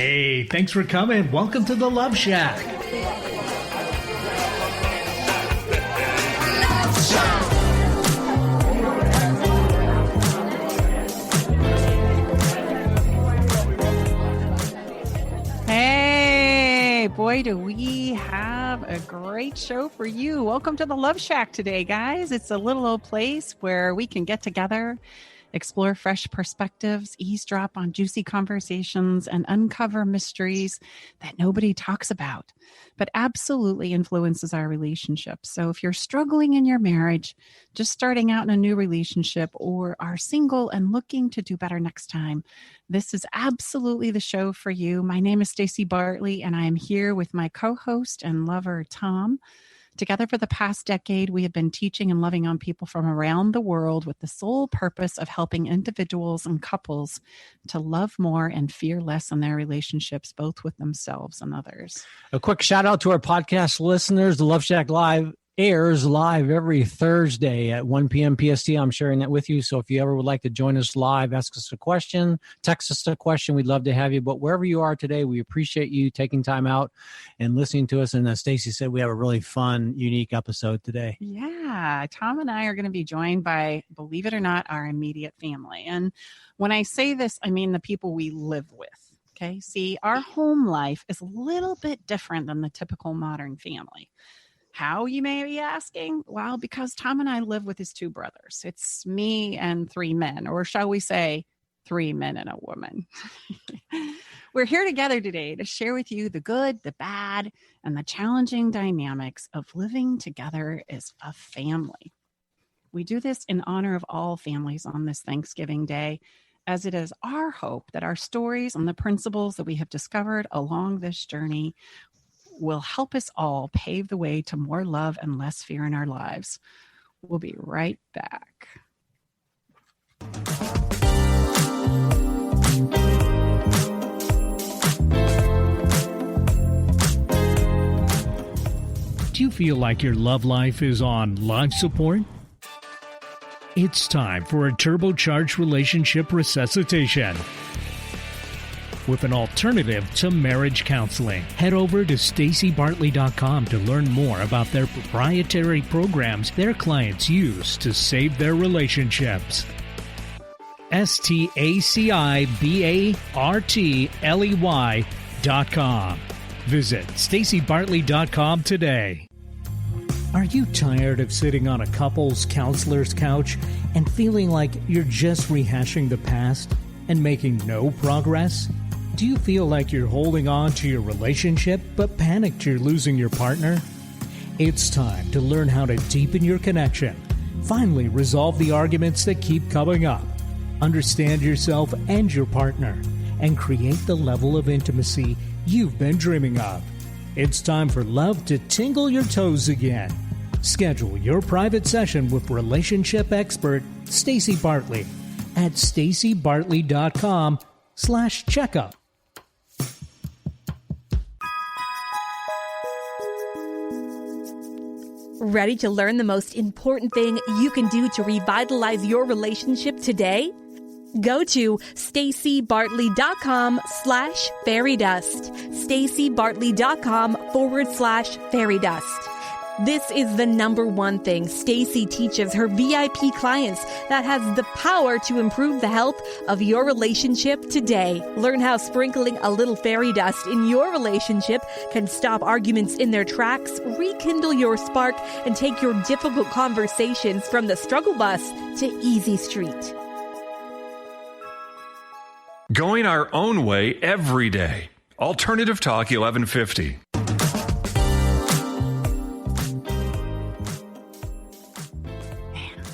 Hey, thanks for coming. Welcome to the Love Shack. Hey, boy, do we have a great show for you. Welcome to the Love Shack today, guys. It's a little old place where we can get together, explore fresh perspectives, eavesdrop on juicy conversations, and uncover mysteries that nobody talks about, but absolutely influences our relationships. So if you're struggling in your marriage, just starting out in a new relationship, or are single and looking to do better next time, this is absolutely the show for you. My name is Staci Bartley, and I am here with my co-host and lover, Tom. Together for the past decade, we have been teaching and loving on people from around the world with the sole purpose of helping individuals and couples to love more and fear less in their relationships, both with themselves and others. A quick shout out to our podcast listeners. The Love Shack Live airs live every Thursday at 1 p.m. PST. I'm sharing that with you. So if you ever would like to join us live, ask us a question, text us a question, we'd love to have you. But wherever you are today, we appreciate you taking time out and listening to us. And as Staci said, we have a really fun, unique episode today. Yeah, Tom and I are going to be joined by, believe it or not, our immediate family. And when I say this, I mean the people we live with. Okay, see, our home life is a little bit different than the typical modern family. How, you may be asking? Well, because Tom and I live with his two brothers. It's me and three men, or shall we say, three men and a woman. We're here together today to share with you the good, the bad, and the challenging dynamics of living together as a family. We do this in honor of all families on this Thanksgiving Day, as it is our hope that our stories and the principles that we have discovered along this journey will help us all pave the way to more love and less fear in our lives. We'll be right back. Do you feel like your love life is on life support? It's time for a turbocharged relationship resuscitation. With an alternative to marriage counseling. Head over to stacibartley.com to learn more about their proprietary programs their clients use to save their relationships. stacibartley.com. Visit stacibartley.com today. Are you tired of sitting on a couples counselor's couch and feeling like you're just rehashing the past and making no progress? Do you feel like you're holding on to your relationship but panicked you're losing your partner? It's time to learn how to deepen your connection, finally resolve the arguments that keep coming up, understand yourself and your partner, and create the level of intimacy you've been dreaming of. It's time for love to tingle your toes again. Schedule your private session with relationship expert Staci Bartley at stacibartley.com/checkup. Ready to learn the most important thing you can do to revitalize your relationship today? Go to stacibartley.com/fairydust. stacibartley.com/fairydust. This is the number one thing Staci teaches her VIP clients that has the power to improve the health of your relationship today. Learn how sprinkling a little fairy dust in your relationship can stop arguments in their tracks, rekindle your spark, and take your difficult conversations from the struggle bus to easy street. Going our own way every day. Alternative Talk 1150.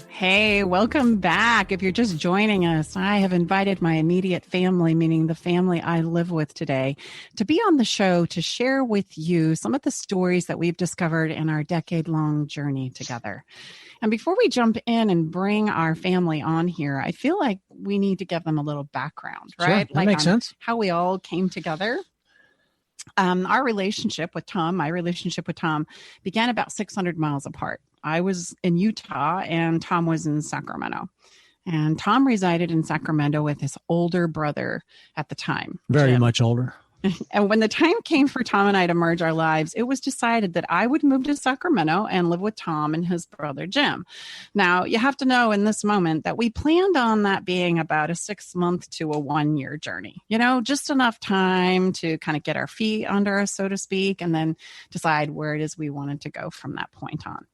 Hey, welcome back. If you're just joining us, I have invited my immediate family, meaning the family I live with today, to be on the show to share with you some of the stories that we've discovered in our decade-long journey together. And before we jump in and bring our family on here, I feel like we need to give them a little background, right? Sure, that makes sense. How we all came together. Our relationship with Tom, my relationship with Tom, began about 600 miles apart. I was in Utah and Tom was in Sacramento. And Tom resided in Sacramento with his older brother at the time. Very Jim. much older. And when the time came for Tom and I to merge our lives, it was decided that I would move to Sacramento and live with Tom and his brother, Jim. Now, you have to know in this moment that we planned on that being about a 6-month to a 1-year journey, just enough time to kind of get our feet under us, so to speak, and then decide where it is we wanted to go from that point on.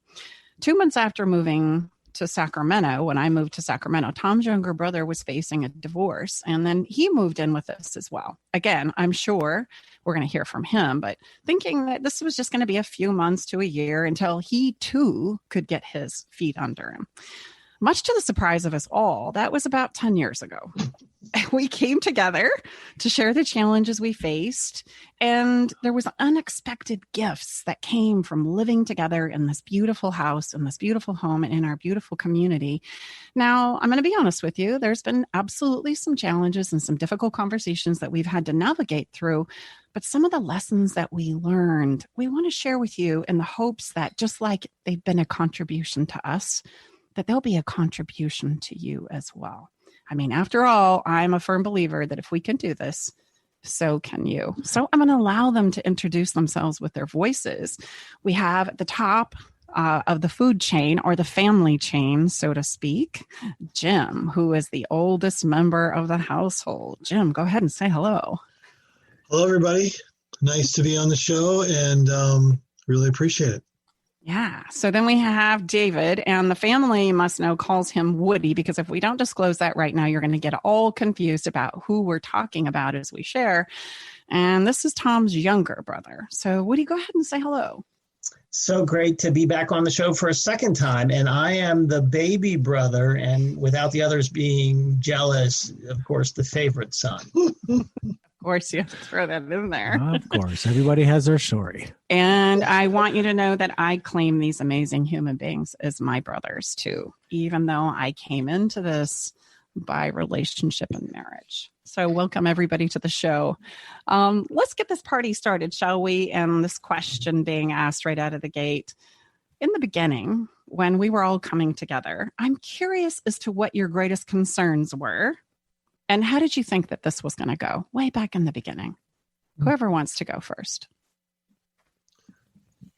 2 months after moving to Sacramento, when I moved to Sacramento, Tom's younger brother was facing a divorce, and then he moved in with us as well. Again, I'm sure we're going to hear from him, but thinking that this was just going to be a few months to a year until he too could get his feet under him. Much to the surprise of us all, that was about 10 years ago. We came together to share the challenges we faced, and there was unexpected gifts that came from living together in this beautiful house, in this beautiful home, and in our beautiful community. Now, I'm going to be honest with you, there's been absolutely some challenges and some difficult conversations that we've had to navigate through, but some of the lessons that we learned, we want to share with you in the hopes that just like they've been a contribution to us, that they'll be a contribution to you as well. I mean, after all, I'm a firm believer that if we can do this, so can you. So I'm going to allow them to introduce themselves with their voices. We have at the top of the food chain, or the family chain, so to speak, Jim, who is the oldest member of the household. Jim, go ahead and say hello. Hello, everybody. Nice to be on the show, and really appreciate it. Yeah. So then we have David, and the family, you must know, calls him Woody, because if we don't disclose that right now, you're going to get all confused about who we're talking about as we share. And this is Tom's younger brother. So Woody, go ahead and say hello. So great to be back on the show for a second time. And I am the baby brother, and without the others being jealous, of course, the favorite son. Of course, you have to throw that in there. Of course. Everybody has their story. And I want you to know that I claim these amazing human beings as my brothers too, even though I came into this by relationship and marriage. So welcome everybody to the show. Let's get this party started, shall we? And this question being asked right out of the gate. In the beginning, when we were all coming together, I'm curious as to what your greatest concerns were. And how did you think that this was going to go way back in the beginning? Whoever wants to go first.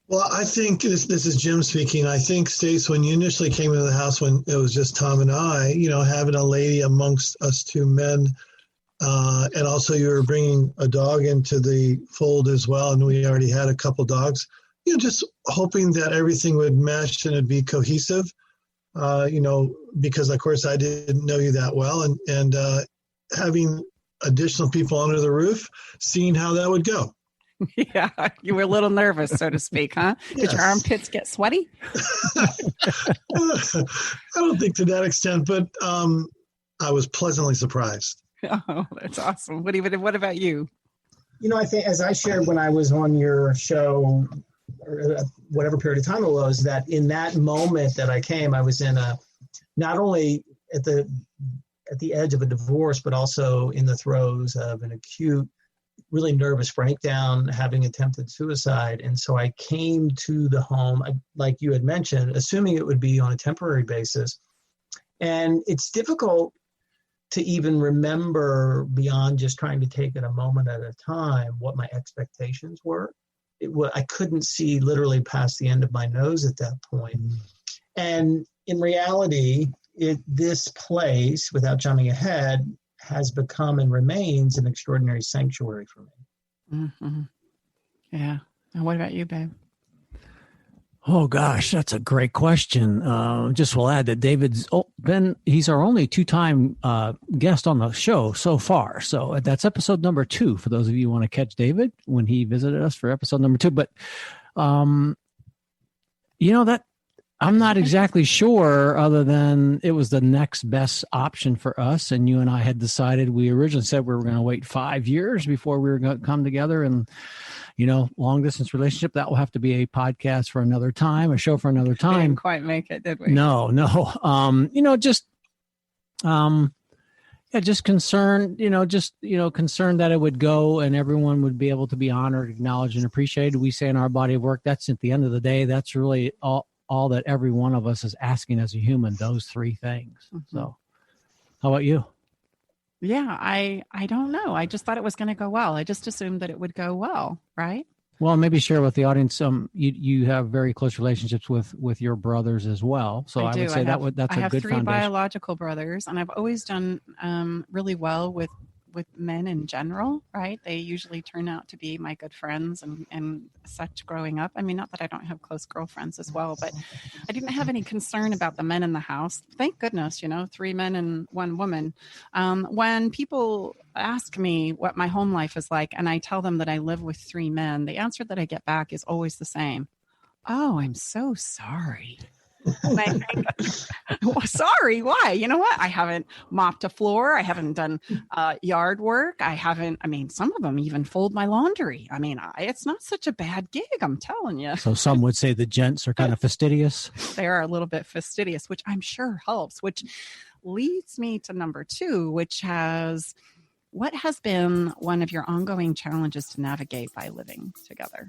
Well, I think this is Jim speaking. I think, Stace, when you initially came into the house, when it was just Tom and I, having a lady amongst us two men, and also you were bringing a dog into the fold as well, and we already had a couple dogs, just hoping that everything would mesh and it'd be cohesive, because, of course, I didn't know you that well, and having additional people under the roof, seeing how that would go. Yeah, you were a little nervous, so to speak, huh? Yes. Did your armpits get sweaty? I don't think to that extent, but I was pleasantly surprised. Oh, that's awesome. What about you? I think, as I shared when I was on your show, or whatever period of time it was, that in that moment that I came, I was in not only at the edge of a divorce, but also in the throes of an acute, really nervous breakdown, having attempted suicide. And so I came to the home, like you had mentioned, assuming it would be on a temporary basis. And it's difficult to even remember, beyond just trying to take it a moment at a time, what my expectations were. I couldn't see literally past the end of my nose at that point. And in reality, this place, without jumping ahead, has become and remains an extraordinary sanctuary for me. Mm-hmm. Yeah. And what about you, babe? Oh, gosh, that's a great question. Just will add that David's he's our only two-time guest on the show so far. So that's episode number 2, for those of you who want to catch David when he visited us for episode number 2. But, that I'm not exactly sure, other than it was the next best option for us. And you and I had decided, we originally said we were going to wait 5 years before we were going to come together. And, long distance relationship, that will have to be a podcast for another time, a show for another time. We didn't quite make it, did we? No. Just concerned, concerned that it would go and everyone would be able to be honored, acknowledged, and appreciated. We say in our body of work, that's at the end of the day, that's really all that every one of us is asking as a human, those 3 things. Mm-hmm. So how about you? Yeah, I don't know. I just thought it was going to go well. I just assumed that it would go well, right? Well, maybe share with the audience. You have very close relationships with your brothers as well. So I do. would say that's I a have good 3 foundation. biological brothers, and I've always done really well with men in general, right? They usually turn out to be my good friends and such growing up. I mean, not that I don't have close girlfriends as well, but I didn't have any concern about the men in the house. Thank goodness, 3 men and 1 woman. When people ask me what my home life is like and I tell them that I live with 3 men, the answer that I get back is always the same. Oh, I'm so sorry. And I think, well, sorry, why? You know what? I haven't mopped a floor. I haven't done yard work. Some of them even fold my laundry. It's not such a bad gig, I'm telling you. So some would say the gents are kind of fastidious. They are a little bit fastidious, which I'm sure helps, which leads me to number 2, what has been one of your ongoing challenges to navigate by living together?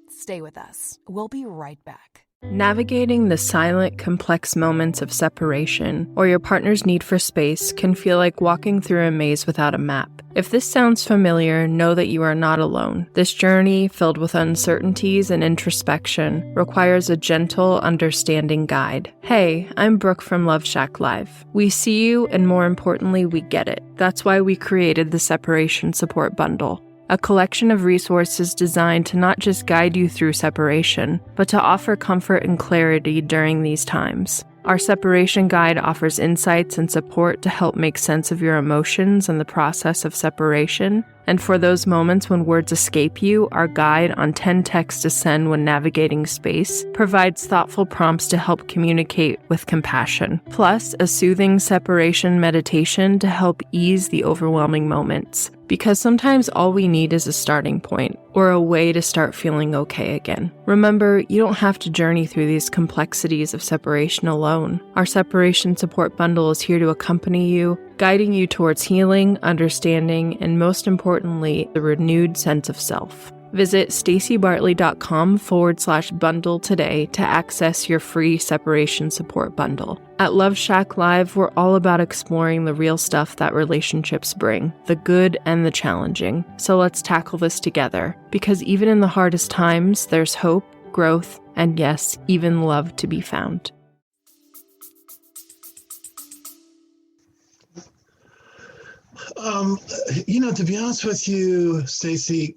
Stay with us. We'll be right back. Navigating the silent, complex moments of separation or your partner's need for space can feel like walking through a maze without a map. If this sounds familiar, know that you are not alone. This journey, filled with uncertainties and introspection, requires a gentle, understanding guide. Hey, I'm Brooke from Love Shack Live. We see you, and more importantly, we get it. That's why we created the Separation Support Bundle. A collection of resources designed to not just guide you through separation, but to offer comfort and clarity during these times. Our separation guide offers insights and support to help make sense of your emotions and the process of separation. And for those moments when words escape you, our guide on 10 texts to send when navigating space provides thoughtful prompts to help communicate with compassion. Plus, a soothing separation meditation to help ease the overwhelming moments. Because sometimes all we need is a starting point, or a way to start feeling okay again. Remember, you don't have to journey through these complexities of separation alone. Our Separation Support Bundle is here to accompany you, guiding you towards healing, understanding, and most importantly, the renewed sense of self. Visit stacibartley.com/bundle today to access your free separation support bundle. At Love Shack Live, we're all about exploring the real stuff that relationships bring, the good and the challenging. So let's tackle this together, because even in the hardest times, there's hope, growth, and yes, even love to be found. To be honest with you, Staci,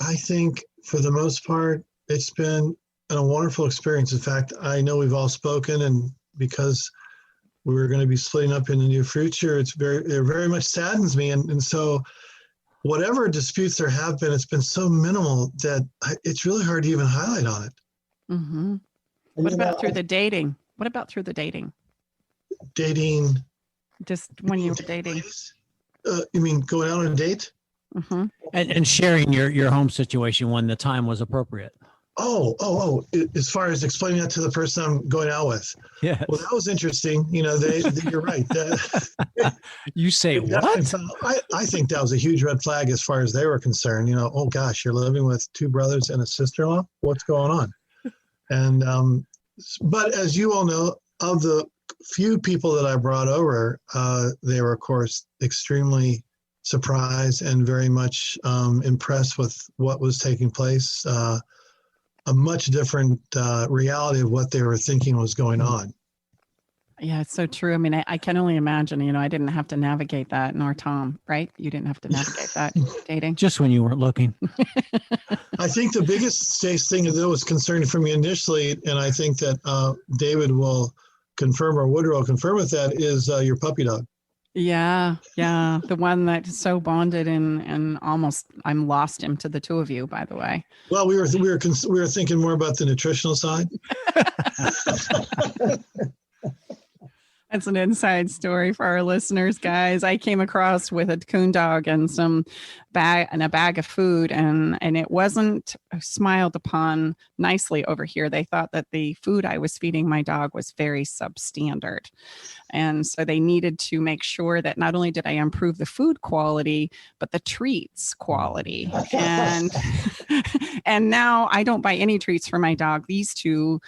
I think for the most part, it's been a wonderful experience. In fact, I know we've all spoken, and because we were going to be splitting up in the near future, it very much saddens me. And so whatever disputes there have been, it's been so minimal that it's really hard to even highlight on it. Mm-hmm. What about through the dating? Dating? Just when you were dating. You mean going out on a date? Mm-hmm. And sharing your home situation when the time was appropriate. Oh! As far as explaining that to the person I'm going out with, yeah. Well, that was interesting. You're right. You say what? I think that was a huge red flag as far as they were concerned. Oh gosh, you're living with 2 brothers and a sister-in-law. What's going on? And but as you all know, of the few people that I brought over, they were, of course, extremely surprised and very much impressed with what was taking place. A much different reality of what they were thinking was going on. Yeah, it's so true. I mean, I can only imagine, I didn't have to navigate that, nor Tom, right? You didn't have to navigate that dating. Just when you weren't looking. I think the biggest thing that was concerning for me initially, and I think that David will confirm, or Woodrow will confirm with that, is your puppy dog. Yeah. The one that's so bonded and almost I'm lost him to the 2 of you, by the way. Well, we were thinking more about the nutritional side. That's an inside story for our listeners, guys. I came across with a coon dog and a bag of food, and it wasn't smiled upon nicely over here. They thought that the food I was feeding my dog was very substandard. And so they needed to make sure that not only did I improve the food quality, but the treats quality. And now I don't buy any treats for my dog. These 2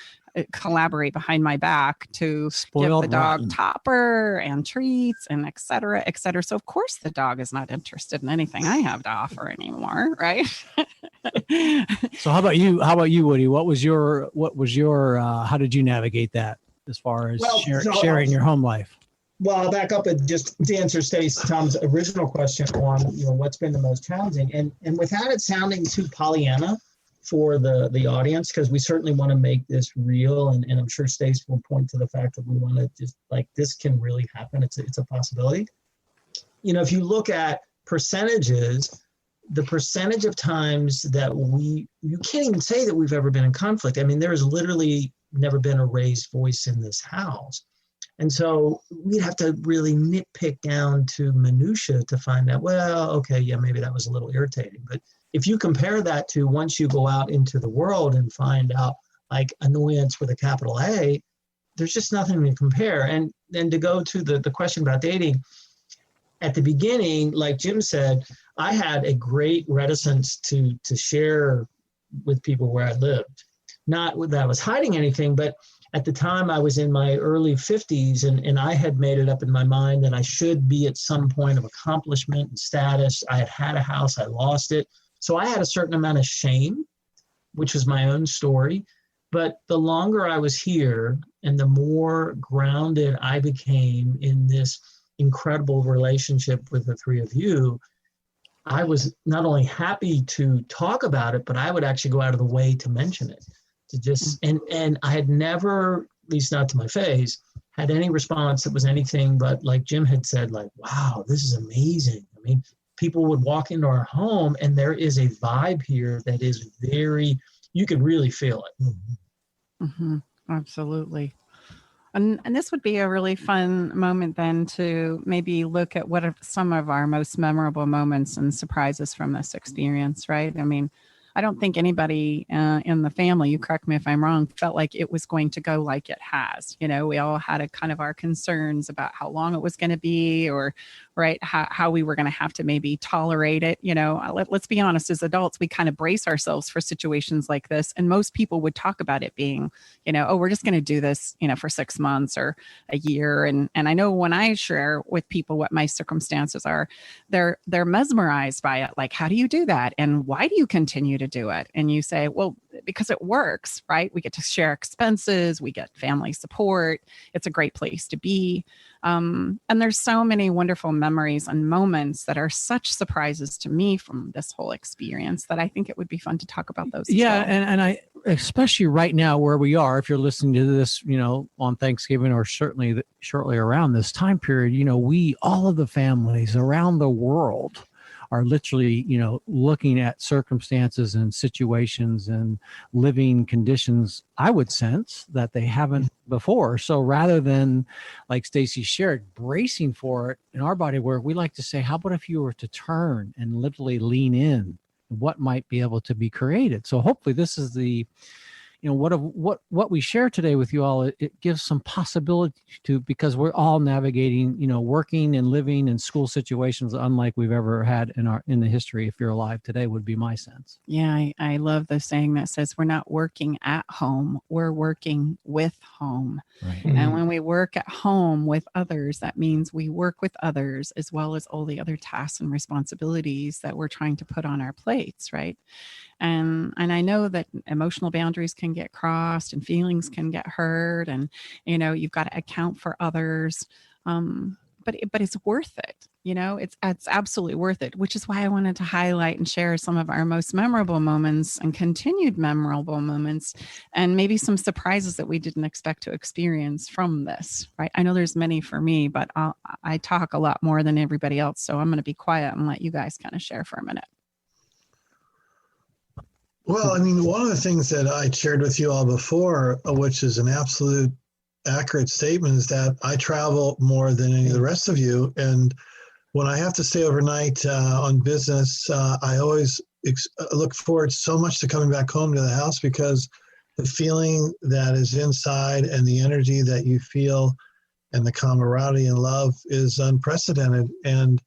collaborate behind my back to Spoiled give the dog rotten. topper and treats and et cetera, et cetera. So of course the dog is not interested in anything I have to offer anymore, right? So how about you? How about you, Woody? What was your how did you navigate that as far as sharing your home life? Well, I'll back up and just to answer Tom's original question on what's been the most challenging, and without it sounding too Pollyanna for the audience, because we certainly want to make this real, and I'm sure Stace will point to the fact that we want to just this can really happen. It's a possibility. If you look at percentages, the percentage of times that you can't even say that we've ever been in conflict. I mean, there has literally never been a raised voice in this house. And so we'd have to really nitpick down to minutia to find out, well, okay, yeah, maybe that was a little irritating. But if you compare that to once you go out into the world and find out annoyance with a capital A, there's just nothing to compare. And then to go to the question about dating, at the beginning, like Jim said, I had a great reticence to share with people where I lived. Not that I was hiding anything, but at the time I was in my early 50s and I had made it up in my mind that I should be at some point of accomplishment and status. I had a house, I lost it. So I had a certain amount of shame, which was my own story. But the longer I was here and the more grounded I became in this incredible relationship with the three of you, I was not only happy to talk about it, but I would actually go out of the way to mention it. To just and I had never, at least not to my face, had any response that was anything but like Jim had said, wow, this is amazing. I mean, people would walk into our home and there is a vibe here that is you can really feel it. Mm-hmm. Absolutely. And this would be a really fun moment then to maybe look at what are some of our most memorable moments and surprises from this experience, right? I mean, I don't think anybody in the family, you correct me if I'm wrong, felt like it was going to go like it has. We all had a kind of our concerns about how long it was going to be, or right, how we were going to have to maybe tolerate it. Let's be honest, as adults, we kind of brace ourselves for situations like this. And most people would talk about it being, oh, we're just going to do this, for 6 months or a year. And I know when I share with people what my circumstances are, they're mesmerized by it. Like, how do you do that? And why do you continue to do it? And you say, well, because it works, right? We get to share expenses, we get family support. It's a great place to be. And there's so many wonderful memories and moments that are such surprises to me from this whole experience that I think it would be fun to talk about those. Yeah. As well. And I, especially right now where we are, if you're listening to this, on Thanksgiving or certainly shortly around this time period, all of the families around the world are literally, looking at circumstances and situations and living conditions, I would sense, that they haven't before. So rather than, like Staci shared, bracing for it in our body work, we like to say, how about if you were to turn and literally lean in? What might be able to be created? So hopefully this is the, what we share today with you all, it gives some possibility to, because we're all navigating, working and living in school situations unlike we've ever had in the history. If you're alive today, would be my sense. Yeah, I love the saying that says we're not working at home, we're working with home. Right. And when we work at home with others, that means we work with others as well as all the other tasks and responsibilities that we're trying to put on our plates, right? And I know that emotional boundaries can get crossed and feelings can get hurt, and you've got to account for others. But it's worth it. It's absolutely worth it, which is why I wanted to highlight and share some of our most memorable moments and continued memorable moments, and maybe some surprises that we didn't expect to experience from this, right? I know there's many for me, but I talk a lot more than everybody else. So I'm going to be quiet and let you guys kind of share for a minute. Well, I mean, one of the things that I shared with you all before, which is an absolute accurate statement, is that I travel more than any of the rest of you. And when I have to stay overnight on business, I always look forward so much to coming back home to the house, because the feeling that is inside and the energy that you feel and the camaraderie and love is unprecedented. And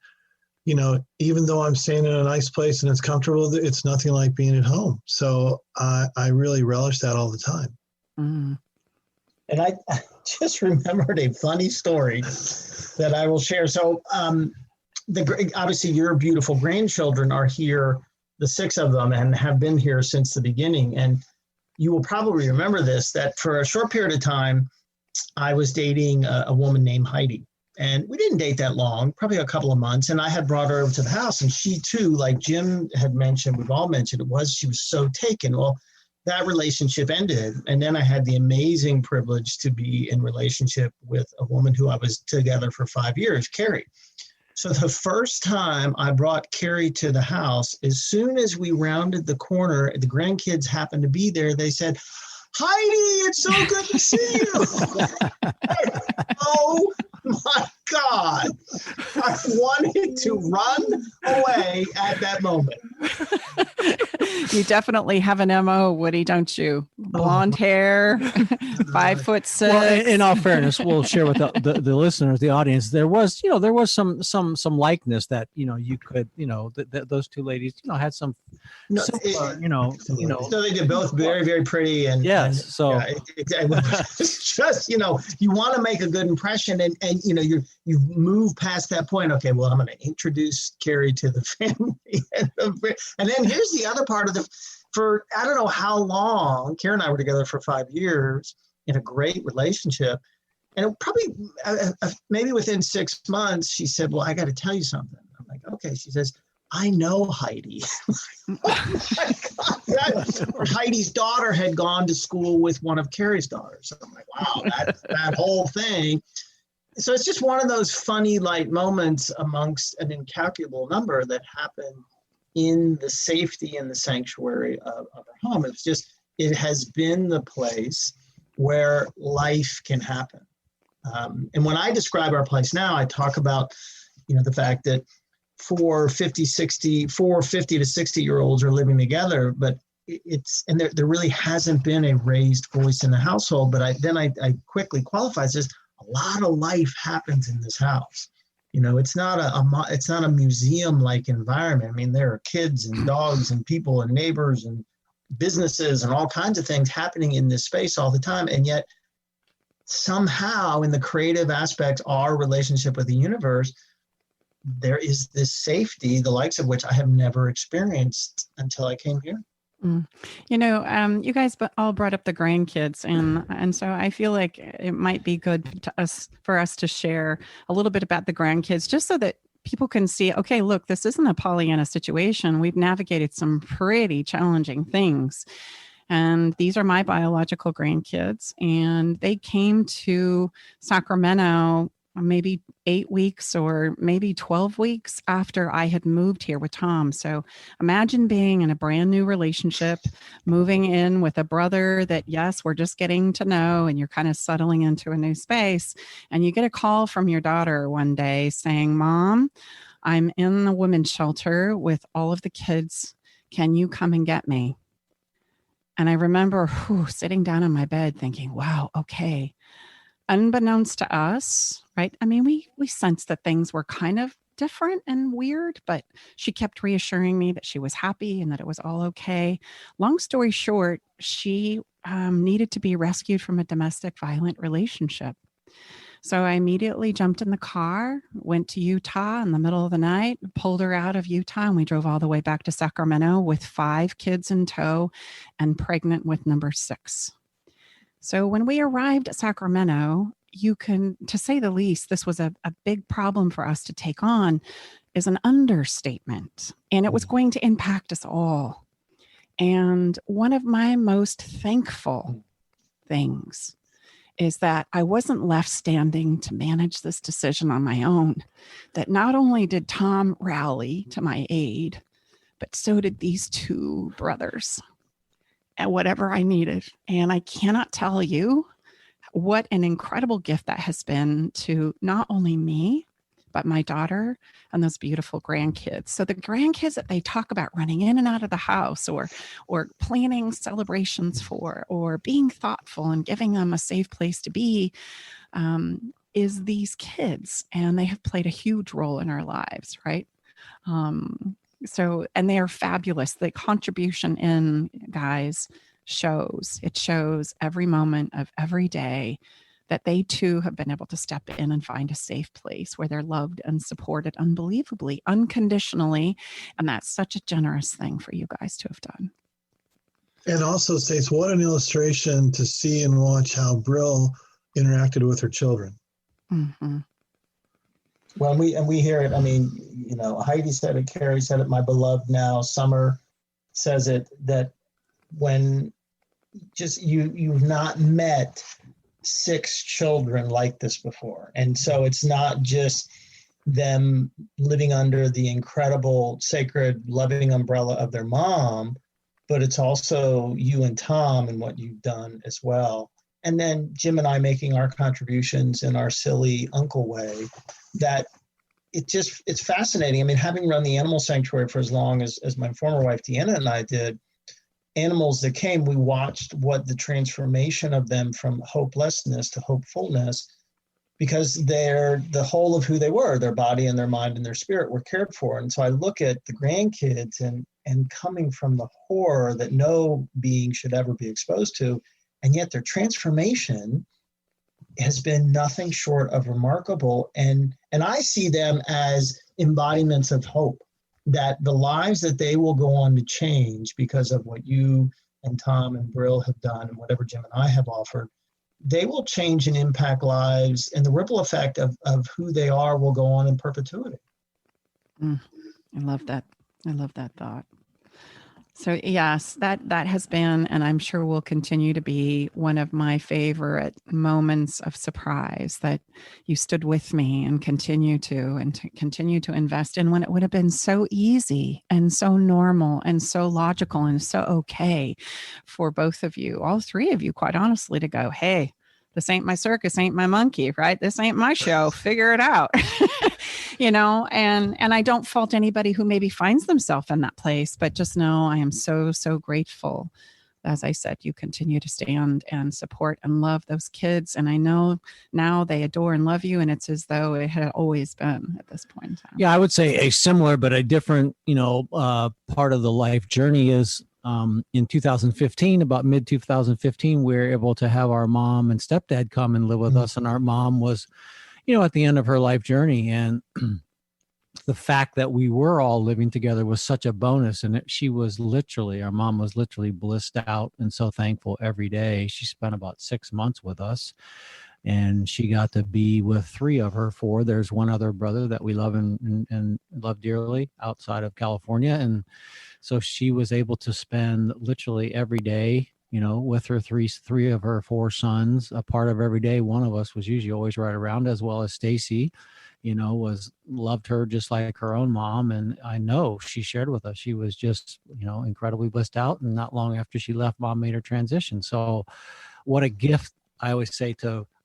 even though I'm staying in a nice place and it's comfortable, it's nothing like being at home. So I really relish that all the time. And I just remembered a funny story that I will share. So obviously your beautiful grandchildren are here, the 6 of them, and have been here since the beginning. And you will probably remember this, that for a short period of time, I was dating a woman named Heidi. And we didn't date that long, probably a couple of months. And I had brought her over to the house. And she too, like Jim had mentioned, we've all mentioned she was so taken. Well, that relationship ended. And then I had the amazing privilege to be in relationship with a woman who I was together for 5 years, Carrie. So the first time I brought Carrie to the house, as soon as we rounded the corner, the grandkids happened to be there. They said, Heidi, it's so good to see you. Oh my God. I wanted to run away at that moment. You definitely have an MO, Woody, don't you? Blonde hair, 5'6". Well, in all fairness, we'll share with the listeners, the audience, there was some likeness that, you could, those two ladies, had some, so they did both very, very pretty. And yes. So it's just, you want to make a good impression and you move past that point. Okay, well, I'm going to introduce Carrie to the family. And then here's the other part of for I don't know how long, Karen and I were together for 5 years in a great relationship. And probably maybe within 6 months, she said, well, I got to tell you something. I'm like, okay. She says, I know Heidi. Oh my God. Heidi's daughter had gone to school with one of Carrie's daughters. So I'm like, wow, that whole thing. So it's just one of those funny light moments amongst an incalculable number that happened in the safety and the sanctuary of our home. It has been the place where life can happen. And when I describe our place now, I talk about, the fact that 50 to 60-year-olds are living together, but there really hasn't been a raised voice in the household. But I quickly qualify as a lot of life happens in this house. It's not a museum-like environment. I mean, there are kids and dogs and people and neighbors and businesses and all kinds of things happening in this space all the time. And yet somehow in the creative aspects, our relationship with the universe, there is this safety, the likes of which I have never experienced until I came here. You guys all brought up the grandkids, and so I feel like it might be good for us to share a little bit about the grandkids, just so that people can see, okay, look, this isn't a Pollyanna situation. We've navigated some pretty challenging things. And these are my biological grandkids, and they came to Sacramento maybe 8 weeks or maybe 12 weeks after I had moved here with Tom. So imagine being in a brand new relationship, moving in with a brother that, yes, we're just getting to know, and you're kind of settling into a new space. And you get a call from your daughter one day saying, Mom, I'm in the women's shelter with all of the kids. Can you come and get me? And I remember sitting down in my bed thinking, wow, okay. Unbeknownst to us, right? I mean, we sensed that things were kind of different and weird, but she kept reassuring me that she was happy and that it was all okay. Long story short, she needed to be rescued from a domestic violent relationship. So I immediately jumped in the car, went to Utah in the middle of the night, pulled her out of Utah, and we drove all the way back to Sacramento with 5 kids in tow and pregnant with number 6. So when we arrived at Sacramento, to say the least, this was a big problem for us to take on, is an understatement. And it was going to impact us all. And one of my most thankful things is that I wasn't left standing to manage this decision on my own. That not only did Tom rally to my aid, but so did these 2 brothers. And whatever I needed. And I cannot tell you what an incredible gift that has been to not only me, but my daughter and those beautiful grandkids. So the grandkids that they talk about running in and out of the house or planning celebrations for, or being thoughtful and giving them a safe place to be, is these kids. And they have played a huge role in our lives, right? And they are fabulous. The contribution in, guys, it shows every moment of every day that they too have been able to step in and find a safe place where they're loved and supported unbelievably, unconditionally. And that's such a generous thing for you guys to have done. And also, Stace, what an illustration to see and watch how Brill interacted with her children. Mm-hmm. Well, we hear it. I mean, you know, Heidi said it, Carrie said it, my beloved now, Summer says it, that when just you've not met 6 children like this before. And so it's not just them living under the incredible, sacred, loving umbrella of their mom, but it's also you and Tom and what you've done as well. And then Jim and I making our contributions in our silly uncle way, that it's fascinating. I mean, having run the animal sanctuary for as long as my former wife, Deanna, and I did, animals that came, we watched what the transformation of them from hopelessness to hopefulness, because they're the whole of who they were, their body and their mind and their spirit were cared for. And so I look at the grandkids and coming from the horror that no being should ever be exposed to, and yet their transformation has been nothing short of remarkable. And I see them as embodiments of hope, that the lives that they will go on to change because of what you and Tom and Brill have done and whatever Jim and I have offered, they will change and impact lives, and the ripple effect of who they are will go on in perpetuity. I love that. I love that thought. So yes, that has been, and I'm sure will continue to be, one of my favorite moments of surprise, that you stood with me and continue to invest in, when it would have been so easy and so normal and so logical and so okay for both of you, all 3 of you, quite honestly, to go, hey, this ain't my circus, ain't my monkey, right? This ain't my show. Figure it out. You know, and I don't fault anybody who maybe finds themselves in that place, but just know I am so, so grateful. As I said, you continue to stand and support and love those kids. And I know now they adore and love you, and it's as though it had always been at this point in time. Yeah, I would say a similar but a different, part of the life journey is in 2015, about mid 2015, we were able to have our mom and stepdad come and live with us. And our mom was, at the end of her life journey. And the fact that we were all living together was such a bonus. And our mom was literally blissed out and so thankful every day. She spent about 6 months with us, and she got to be with 3 of her 4. There's one other brother that we love and love dearly outside of California. And so she was able to spend literally every day, with her 3 of her 4 sons, a part of every day. One of us was usually always right around, as well as Staci, loved her just like her own mom. And I know she shared with us, she was just, incredibly blissed out. And not long after she left, mom made her transition. So what a gift. I always say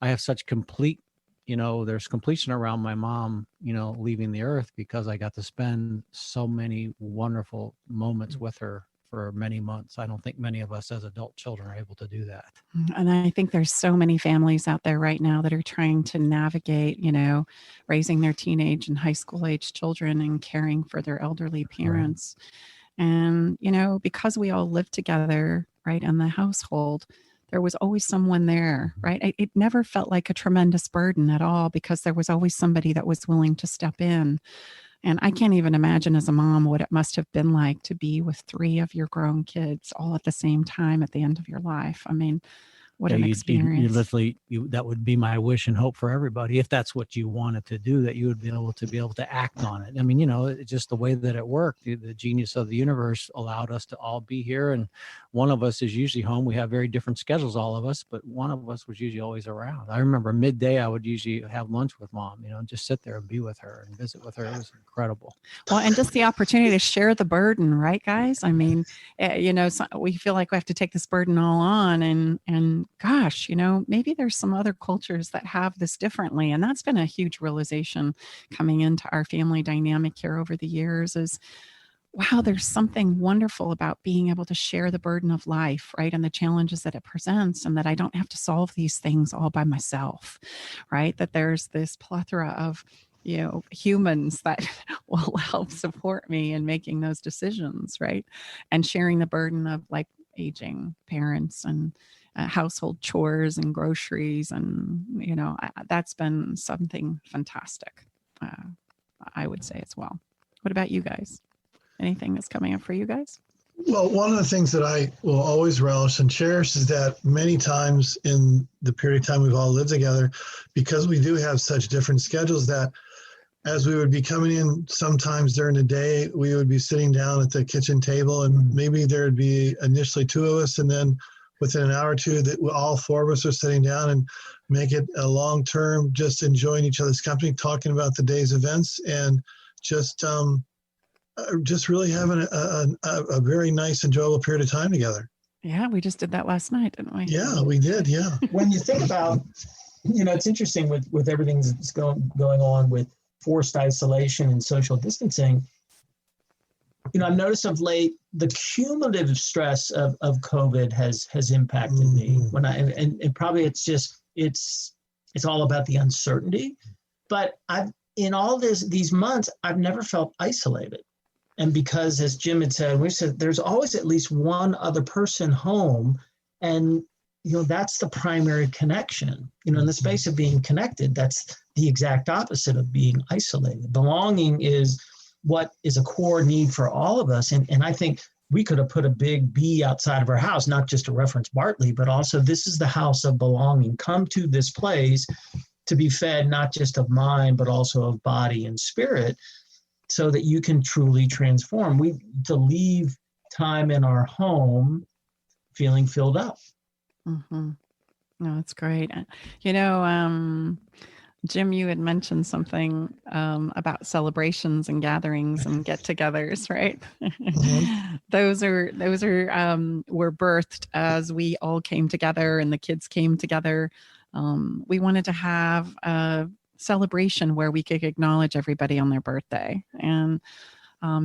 I have such complete, there's completion around my mom, leaving the earth, because I got to spend so many wonderful moments with her for many months. I don't think many of us as adult children are able to do that. And I think there's so many families out there right now that are trying to navigate, raising their teenage and high school age children and caring for their elderly parents. Right. And, because we all live together, right, in the household, there was always someone there, right? It never felt like a tremendous burden at all, because there was always somebody that was willing to step in. And I can't even imagine as a mom what it must have been like to be with 3 of your grown kids all at the same time at the end of your life. I mean, what an experience. You literally, that would be my wish and hope for everybody, if that's what you wanted to do, that you would be able to act on it. I mean, it's just the way that it worked. The genius of the universe allowed us to all be here. And one of us is usually home. We have very different schedules, all of us, but one of us was usually always around. I remember midday, I would usually have lunch with mom, just sit there and be with her and visit with her. It was incredible. Well, and just the opportunity to share the burden, right, guys? I mean, we feel like we have to take this burden all on, and gosh, maybe there's some other cultures that have this differently. And that's been a huge realization coming into our family dynamic here over the years is, wow, there's something wonderful about being able to share the burden of life, right? And the challenges that it presents, and that I don't have to solve these things all by myself, right? That there's this plethora of humans that will help support me in making those decisions, right? And sharing the burden of, like, aging parents and household chores and groceries. And, that's been something fantastic, I would say as well. What about you guys? Anything that's coming up for you guys? Well, one of the things that I will always relish and cherish is that many times in the period of time we've all lived together, because we do have such different schedules, that as we would be coming in sometimes during the day, we would be sitting down at the kitchen table, and maybe there would be initially two of us, and then within an hour or two that all four of us are sitting down and make it a long term, just enjoying each other's company, talking about the day's events, and just really having a very nice, enjoyable period of time together. Yeah, we just did that last night, didn't we? Yeah, we did. Yeah. When you think about, it's interesting with everything that's going on with forced isolation and social distancing. I've noticed of late the cumulative stress of COVID has impacted me. When and probably it's all about the uncertainty. But in all these months, I've never felt isolated. And because, as Jim had said, we said there's always at least one other person home, and that's the primary connection. In the space of being connected, that's the exact opposite of being isolated. Belonging is what is a core need for all of us, and I think we could have put a big B outside of our house, not just to reference Bartley, but also this is the house of belonging. Come to this place to be fed not just of mind, but also of body and spirit, so that you can truly transform. To leave time in our home feeling filled up. Mm-hmm. No, that's great. Jim, you had mentioned something about celebrations and gatherings and get-togethers, right? Mm-hmm. Those were birthed as we all came together and the kids came together. We wanted to have a celebration where we could acknowledge everybody on their birthday. And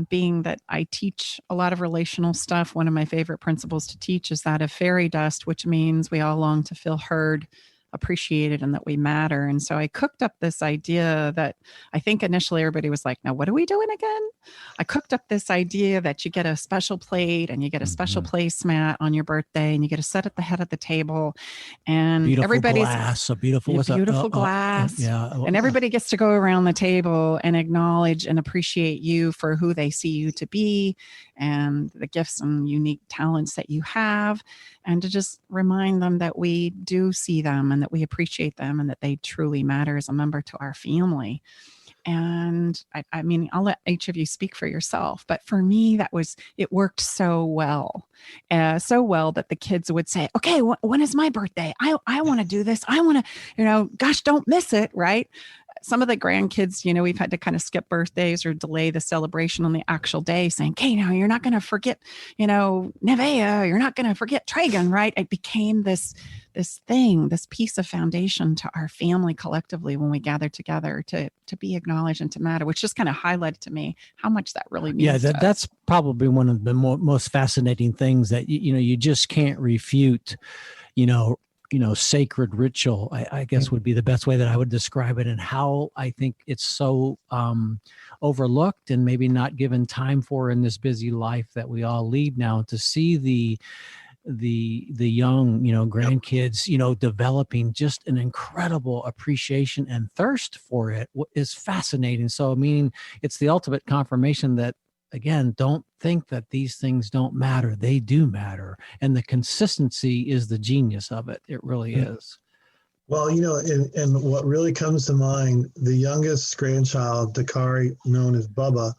being that I teach a lot of relational stuff, one of my favorite principles to teach is that of fairy dust, which means we all long to feel heard, appreciated, and that we matter. And so I cooked up this idea that I think initially everybody was like, now what are we doing again? I cooked up this idea that you get a special plate and you get a special placemat on your birthday, and you get to sit at the head of the table, and everybody's glass, a beautiful glass. And everybody gets to go around the table and acknowledge and appreciate you for who they see you to be and the gifts and unique talents that you have, and to just remind them that we do see them and that we appreciate them and that they truly matter as a member to our family. And I mean, I'll let each of you speak for yourself, but for me, it worked so well that the kids would say, okay, when is my birthday? I want to do this. I want to, gosh, don't miss it. Right. Some of the grandkids, we've had to kind of skip birthdays or delay the celebration on the actual day, saying, okay, now you're not going to forget, Nevea, you're not going to forget Tragan, right? It became this thing, this piece of foundation to our family collectively when we gather together to be acknowledged and to matter, which just kind of highlighted to me how much that really means. Yeah, that's probably one of the most fascinating things that, you just can't refute, sacred ritual, I guess would be the best way that I would describe it, and how I think it's so overlooked and maybe not given time for in this busy life that we all lead now. To see the young, grandkids, developing just an incredible appreciation and thirst for it is fascinating. So, I mean, it's the ultimate confirmation that, again, don't think that these things don't matter. They do matter. And the consistency is the genius of it. It really is. Well, and what really comes to mind, the youngest grandchild, Dakari, known as Bubba,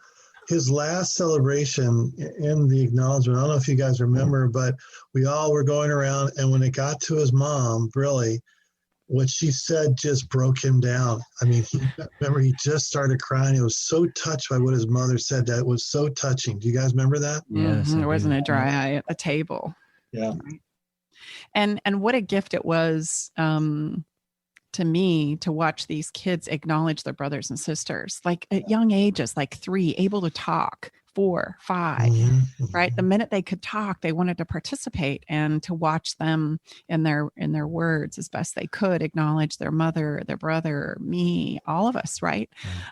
his last celebration in the acknowledgement, I don't know if you guys remember, but we all were going around, and when it got to his mom, really, what she said just broke him down. I mean, he just started crying. He was so touched by what his mother said. That was so touching. Do you guys remember that? Yes. There wasn't a dry eye at the table. Yeah. And what a gift it was to me to watch these kids acknowledge their brothers and sisters, like at young ages, like 3, able to talk, 4, 5, right? The minute they could talk, they wanted to participate and to watch them in their words as best they could, acknowledge their mother, their brother, me, all of us, right?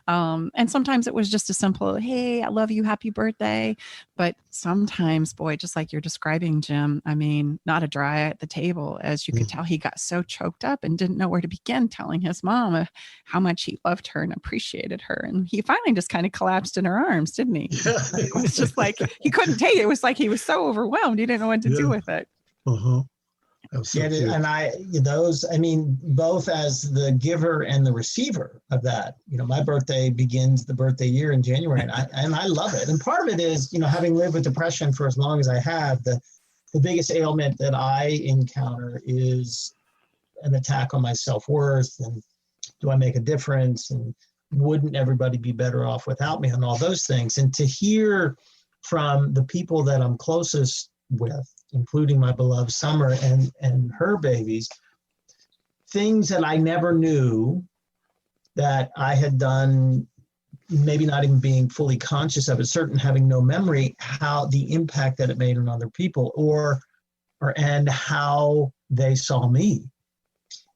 And sometimes it was just a simple, hey, I love you, happy birthday. But sometimes, boy, just like you're describing, Jim, I mean, not a dry eye at the table. As you could tell, he got so choked up and didn't know where to begin telling his mom how much he loved her and appreciated her. And he finally just kind of collapsed in her arms, didn't he? Yeah. It was just like he couldn't take it. It was like he was so overwhelmed. He didn't know what to do with it. Absolutely. And both as the giver and the receiver of that, my birthday begins the birthday year in January, and I love it. And part of it is, having lived with depression for as long as I have, the biggest ailment that I encounter is an attack on my self-worth, and do I make a difference, and wouldn't everybody be better off without me, and all those things. And to hear from the people that I'm closest with, including my beloved Summer and her babies, things that I never knew that I had done, maybe not even being fully conscious of it, certain having no memory, how the impact that it made on other people and how they saw me.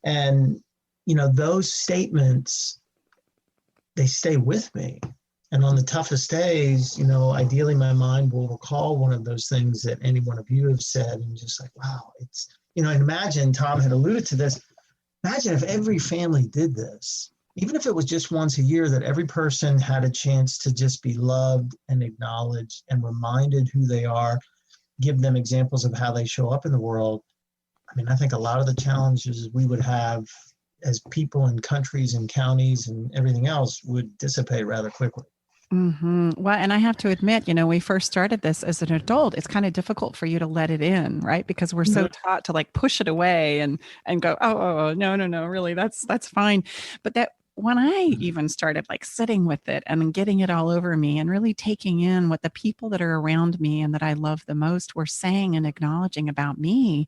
And, those statements, they stay with me. And on the toughest days, ideally my mind will recall one of those things that any one of you have said, and just like, wow, it's, and imagine, Tom had alluded to this, imagine if every family did this, even if it was just once a year, that every person had a chance to just be loved and acknowledged and reminded who they are, give them examples of how they show up in the world. I think a lot of the challenges we would have as people in countries and counties and everything else would dissipate rather quickly. Well, and I have to admit, we first started this as an adult. It's kind of difficult for you to let it in, right? Because we're so taught to like push it away and go, oh, no, really, that's fine. But that when I even started like sitting with it and getting it all over me and really taking in what the people that are around me and that I love the most were saying and acknowledging about me,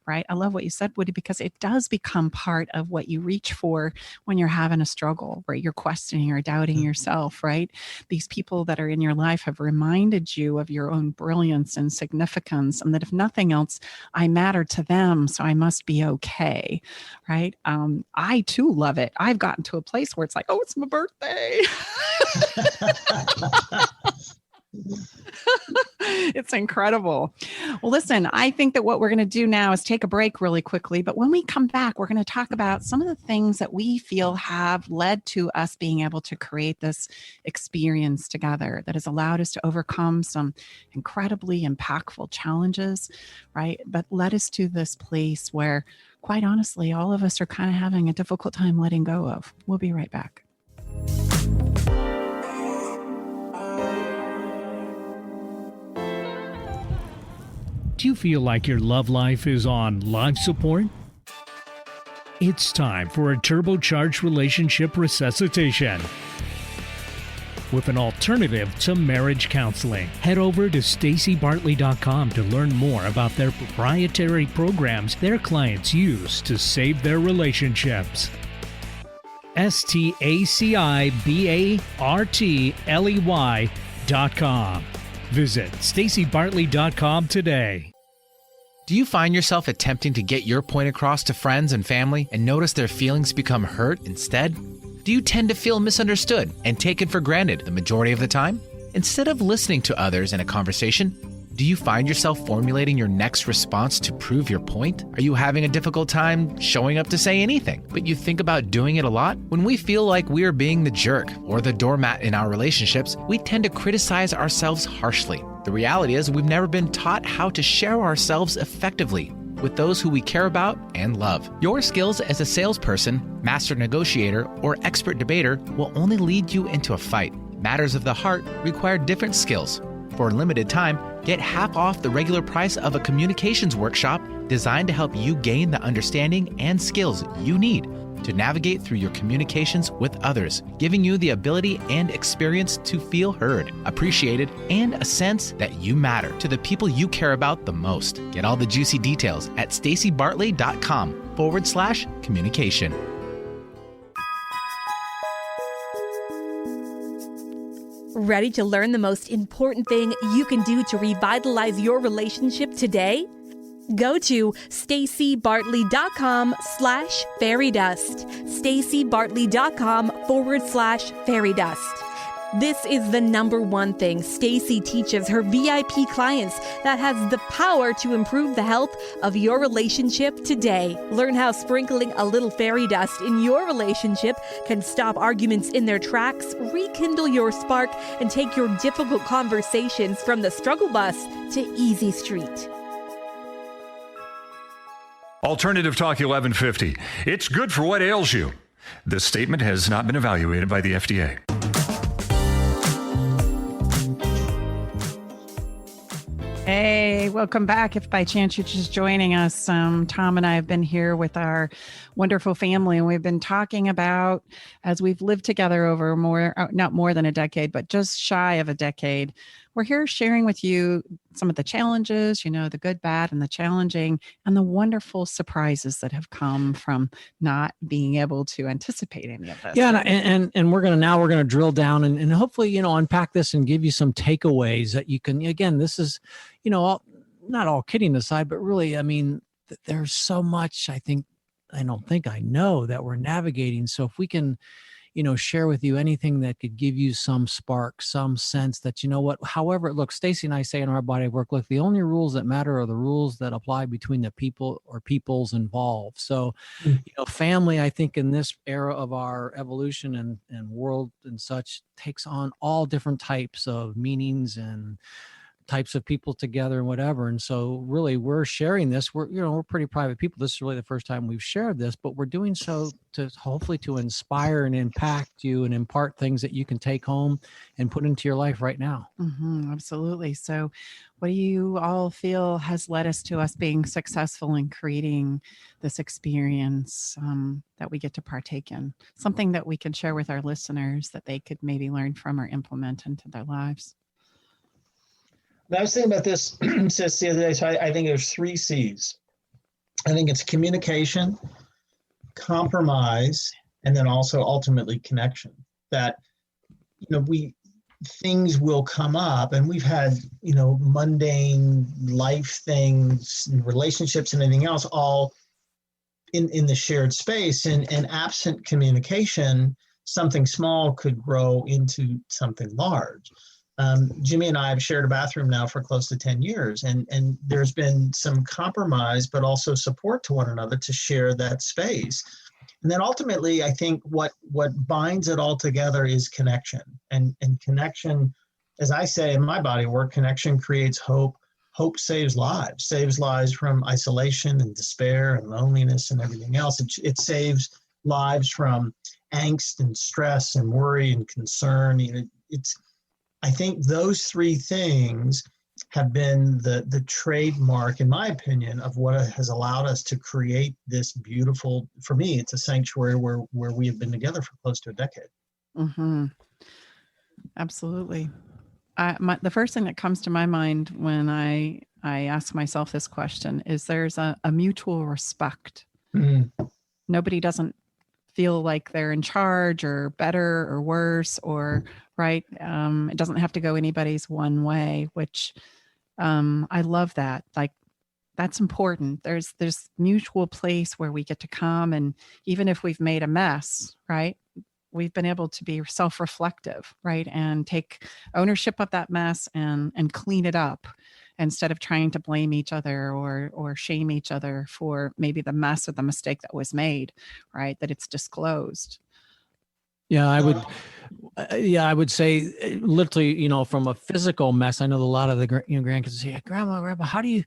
right? I love what you said, Woody, because it does become part of what you reach for when you're having a struggle, right? You're questioning or doubting yourself, right? These people that are in your life have reminded you of your own brilliance and significance, and that if nothing else, I matter to them, so I must be okay, right? I too love it. I've gotten to a place where it's like, oh, it's my birthday. It's incredible. Well, listen, I think that what we're going to do now is take a break really quickly. But when we come back, we're going to talk about some of the things that we feel have led to us being able to create this experience together that has allowed us to overcome some incredibly impactful challenges, right? But led us to this place where, quite honestly, all of us are kind of having a difficult time letting go of. We'll be right back. Do you feel like your love life is on life support? It's time for a turbocharged relationship resuscitation with an alternative to marriage counseling. Head over to stacibartley.com to learn more about their proprietary programs their clients use to save their relationships. stacibartley.com. Visit stacibartley.com today. Do you find yourself attempting to get your point across to friends and family and notice their feelings become hurt instead? Do you tend to feel misunderstood and taken for granted the majority of the time? Instead of listening to others in a conversation, do you find yourself formulating your next response to prove your point? Are you having a difficult time showing up to say anything, but you think about doing it a lot? When we feel like we are being the jerk or the doormat in our relationships, we tend to criticize ourselves harshly. The reality is we've never been taught how to share ourselves effectively with those who we care about and love. Your skills as a salesperson, master negotiator, or expert debater will only lead you into a fight. Matters of the heart require different skills. For a limited time, get half off the regular price of a communications workshop designed to help you gain the understanding and skills you need to navigate through your communications with others, giving you the ability and experience to feel heard, appreciated, and a sense that you matter to the people you care about the most. Get all the juicy details at stacibartley.com/communication. Ready to learn the most important thing you can do to revitalize your relationship today? Go to stacibartley.com/fairydust. stacibartley.com/fairydust. This is the number one thing Staci teaches her VIP clients that has the power to improve the health of your relationship today. Learn how sprinkling a little fairy dust in your relationship can stop arguments in their tracks, rekindle your spark, and take your difficult conversations from the struggle bus to easy street. Alternative Talk 1150. It's good for what ails you. This statement has not been evaluated by the FDA. Hey, welcome back. If by chance you're just joining us, Tom and I have been here with our wonderful family, and we've been talking about, as we've lived together over not more than a decade, but just shy of a decade, we're here sharing with you some of the challenges, the good, bad, and the challenging, and the wonderful surprises that have come from not being able to anticipate any of this. Yeah, and we're gonna drill down and hopefully unpack this and give you some takeaways that you can. Again, this is not all kidding aside, but really, there's so much I know that we're navigating. So if we can share with you anything that could give you some spark, some sense that, however it looks. Staci and I say in our body of work, look, the only rules that matter are the rules that apply between the people or peoples involved. So, family, I think in this era of our evolution and world and such, takes on all different types of meanings and types of people together and whatever. And so really we're sharing this. We're pretty private people. This is really the first time we've shared this, but we're doing so to hopefully to inspire and impact you and impart things that you can take home and put into your life right now. Mm-hmm, absolutely. So what do you all feel has led us to us being successful in creating this experience that we get to partake in? Something that we can share with our listeners that they could maybe learn from or implement into their lives. I was thinking about this sis, the other day. So I think there's 3 C's. I think it's communication, compromise, and then also ultimately connection. That, things will come up, and we've had, mundane life things, relationships and anything else all in the shared space. And absent communication, something small could grow into something large. Jimmy and I have shared a bathroom now for close to 10 years, and there's been some compromise, but also support to one another to share that space. And then ultimately, I think what binds it all together is connection. And connection, as I say in my body of work, connection creates hope. Hope saves lives from isolation and despair and loneliness and everything else. It saves lives from angst and stress and worry and concern. I think those 3 things have been the trademark, in my opinion, of what has allowed us to create this beautiful, for me, it's a sanctuary where we have been together for close to a decade. Mm-hmm. Absolutely. The first thing that comes to my mind when I ask myself this question is there's a mutual respect. Mm-hmm. Nobody doesn't feel like they're in charge or better or worse or right. It doesn't have to go anybody's one way, which I love that. Like, that's important. There's mutual place where we get to come, and even if we've made a mess, right, we've been able to be self-reflective, right, and take ownership of that mess and clean it up instead of trying to blame each other or shame each other for maybe the mess or the mistake that was made, right, that it's disclosed. Yeah, I would say literally, from a physical mess. I know a lot of the grandkids say, Grandma, how do you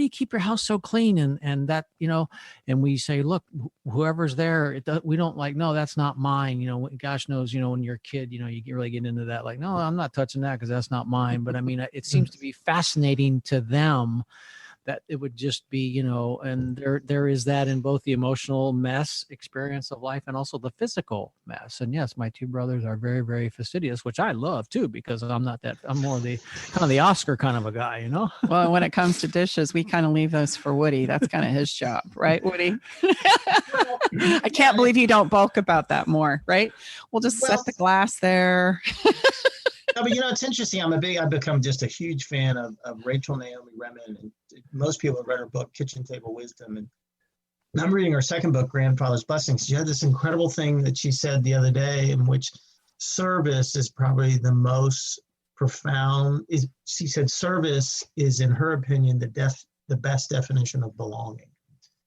keep your house so clean? And that, and we say, look, whoever's there, we don't no, that's not mine. Gosh knows, when you're a kid, you really get into that. Like, no, I'm not touching that because that's not mine. But it seems to be fascinating to them that it would just be, and there is that in both the emotional mess experience of life and also the physical mess. And yes, my 2 brothers are very, very fastidious, which I love too, because I'm more of the kind of the Oscar kind of a guy, Well, when it comes to dishes, we kind of leave those for Woody. That's kind of his job, right, Woody? I can't believe you don't bulk about that more, right? We'll just set the glass there. No, but it's interesting. I've become just a huge fan of Rachel Naomi Remen, and most people have read her book, Kitchen Table Wisdom. And I'm reading her second book, Grandfather's Blessings. She had this incredible thing that she said the other day, in which service is probably the most profound. She said service is, in her opinion, the best definition of belonging.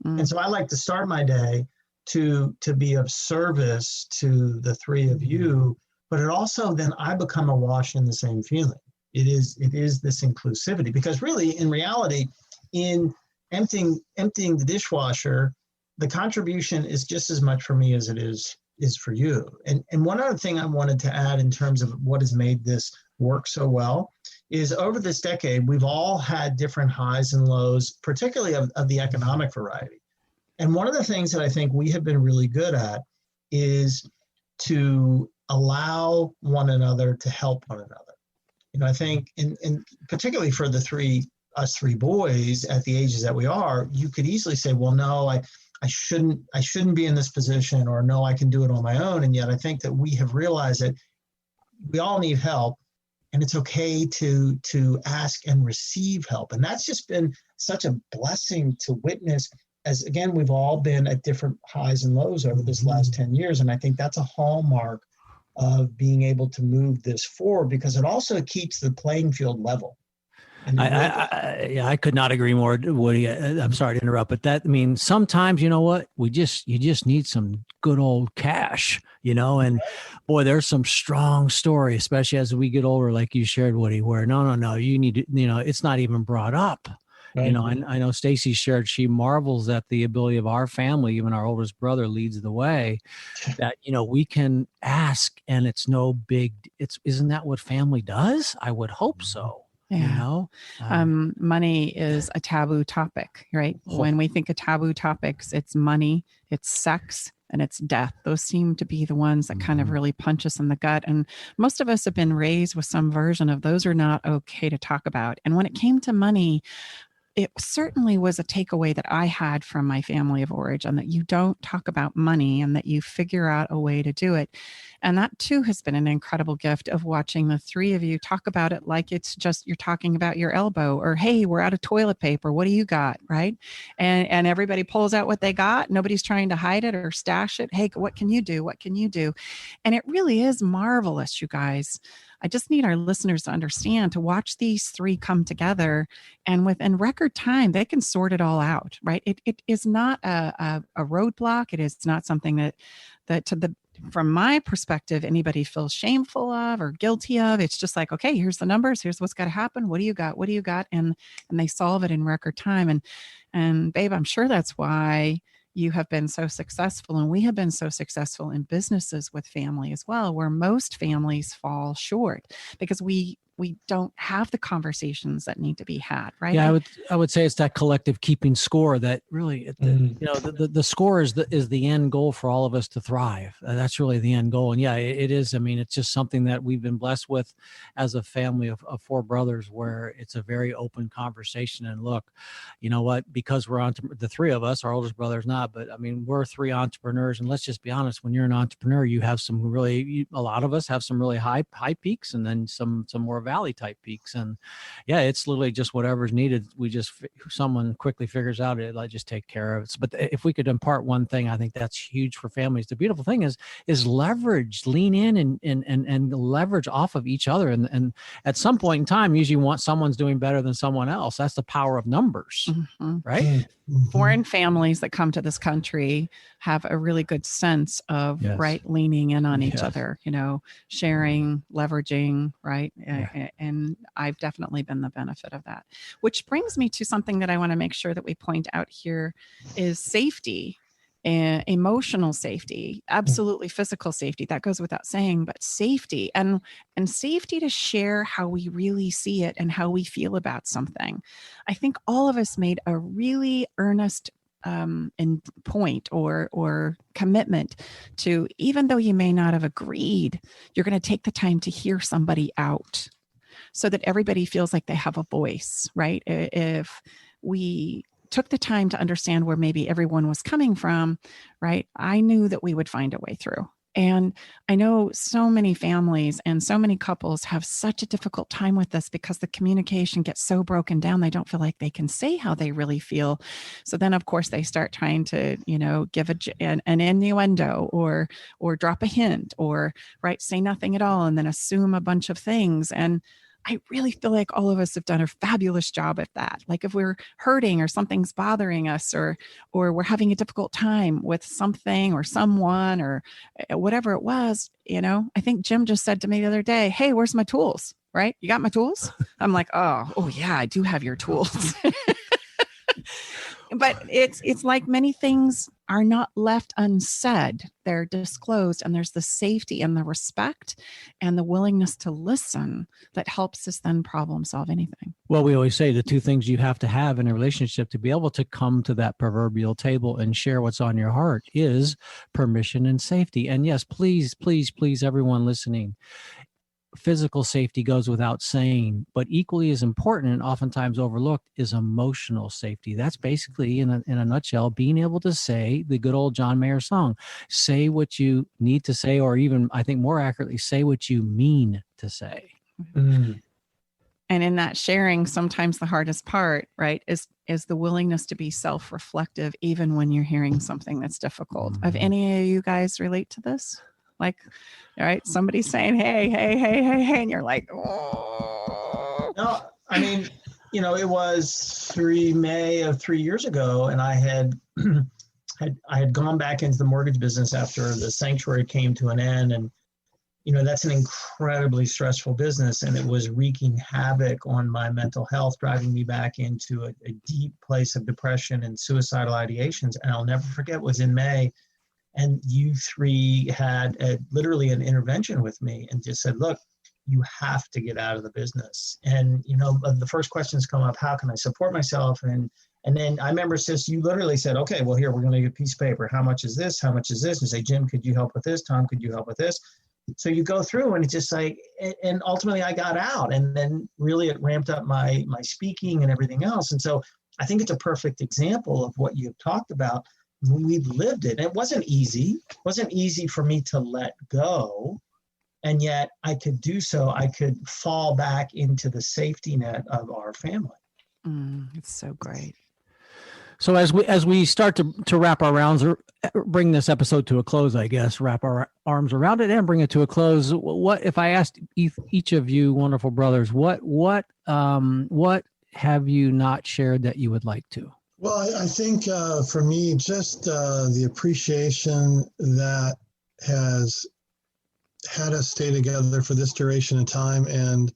And so I like to start my day to be of service to the three of you, but it also, then I become awash in the same feeling. It is this inclusivity, because really, in reality, in emptying the dishwasher, the contribution is just as much for me as it is for you. And one other thing I wanted to add in terms of what has made this work so well is, over this decade, we've all had different highs and lows, particularly of the economic variety. And one of the things that I think we have been really good at is to allow one another to help one another. I think, in particularly for us three boys at the ages that we are, you could easily say, well, no, I shouldn't be in this position, or no, I can do it on my own. And yet I think that we have realized that we all need help, and it's okay to ask and receive help. And that's just been such a blessing to witness, as, again, we've all been at different highs and lows over this last 10 years. And I think that's a hallmark of being able to move this forward, because it also keeps the playing field level. I could not agree more, Woody. I'm sorry to interrupt, but that, sometimes, you know what, you just need some good old cash, and boy, there's some strong story, especially as we get older, like you shared, Woody, where no, you need to, it's not even brought up. Right. I know Staci shared, she marvels at the ability of our family, even our oldest brother leads the way, that, we can ask, and it's no big, isn't that what family does? I would hope so. Yeah. Money is a taboo topic, right? When we think of taboo topics, it's money, it's sex, and it's death. Those seem to be the ones that kind of really punch us in the gut. And most of us have been raised with some version of those are not okay to talk about. And when it came to money, it certainly was a takeaway that I had from my family of origin, that you don't talk about money and that you figure out a way to do it. And that too has been an incredible gift of watching the three of you talk about it like it's just you're talking about your elbow, or, hey, we're out of toilet paper. What do you got? Right. And everybody pulls out what they got. Nobody's trying to hide it or stash it. Hey, what can you do? What can you do? And it really is marvelous, you guys. I just need our listeners to understand, to watch these three come together, and within record time, they can sort it all out, right? It is not a roadblock. It is not something that from my perspective, anybody feels shameful of or guilty of. It's just like, okay, here's the numbers. Here's what's got to happen. What do you got? What do you got? And they solve it in record time. And babe, I'm sure that's why you have been so successful, and we have been so successful in businesses with family as well, where most families fall short because we don't have the conversations that need to be had, right? Yeah, I would say it's that collective keeping score that really, the score is the end goal for all of us to thrive. That's really the end goal. And yeah, it is. It's just something that we've been blessed with as a family of four brothers, where it's a very open conversation. And look, you know what? Because we're the three of us, our oldest brother's not, but we're three entrepreneurs. And let's just be honest, when you're an entrepreneur, you have a lot of us have some really high peaks, and then some more valley type peaks. And yeah, it's literally just whatever's needed. Someone quickly figures out it, just take care of it. But if we could impart one thing, I think that's huge for families. The beautiful thing is leverage, lean in and leverage off of each other. And at some point in time, usually someone's doing better than someone else. That's the power of numbers, right? Mm-hmm. Foreign families that come to this country have a really good sense of leaning in on each other, sharing, leveraging, right? Yeah. And I've definitely been the benefit of that, which brings me to something that I want to make sure that we point out here is safety. Emotional safety, absolutely physical safety, that goes without saying, but safety and safety to share how we really see it and how we feel about something. I think all of us made a really earnest point or commitment to, even though you may not have agreed, you're going to take the time to hear somebody out so that everybody feels like they have a voice, right? If we took the time to understand where maybe everyone was coming from, right? I knew that we would find a way through. And I know so many families and so many couples have such a difficult time with this because the communication gets so broken down. They don't feel like they can say how they really feel. So then, of course, they start trying to, give an innuendo or drop a hint or say nothing at all and then assume a bunch of things. And I really feel like all of us have done a fabulous job at that. Like if we're hurting or something's bothering us or we're having a difficult time with something or someone or whatever it was, I think Jim just said to me the other day, "Hey, where's my tools?" Right? "You got my tools?" I'm like, oh yeah, I do have your tools. But it's like many things are not left unsaid. They're disclosed, and there's the safety and the respect and the willingness to listen that helps us then problem solve anything. Well, we always say the two things you have to have in a relationship to be able to come to that proverbial table and share what's on your heart is permission and safety. And yes, please, please, please, everyone listening, physical safety goes without saying, but equally as important and oftentimes overlooked is emotional safety. That's basically, in a nutshell, being able to say the good old John Mayer song, say what you need to say, or even, I think more accurately, say what you mean to say. Mm-hmm. And in that sharing, sometimes the hardest part, right, is the willingness to be self-reflective, even when you're hearing something that's difficult. Mm-hmm. Have any of you guys relate to this? Like, all right, somebody's saying, hey, and you're like, oh. No, I mean, it was May of 3 years ago, and I had gone back into the mortgage business after the sanctuary came to an end, and that's an incredibly stressful business, and it was wreaking havoc on my mental health, driving me back into a deep place of depression and suicidal ideations. And I'll never forget, it was in May. And you three had literally an intervention with me and just said, look, you have to get out of the business. And, the first questions come up, how can I support myself? And then I remember, sis, you literally said, okay, well, here, we're going to get a piece of paper. How much is this? How much is this? And say, Jim, could you help with this? Tom, could you help with this? So you go through, and it's just like, and ultimately I got out, and then really it ramped up my speaking and everything else. And so I think it's a perfect example of what you've talked about. We lived it. It wasn't easy. It wasn't easy for me to let go. And yet I could do so. I could fall back into the safety net of our family. It's so great. So as we start to wrap our rounds, or bring this episode to a close, I guess, wrap our arms around it and bring it to a close. What if I asked each of you wonderful brothers, what have you not shared that you would like to? Well, I think for me, just the appreciation that has had us stay together for this duration of time and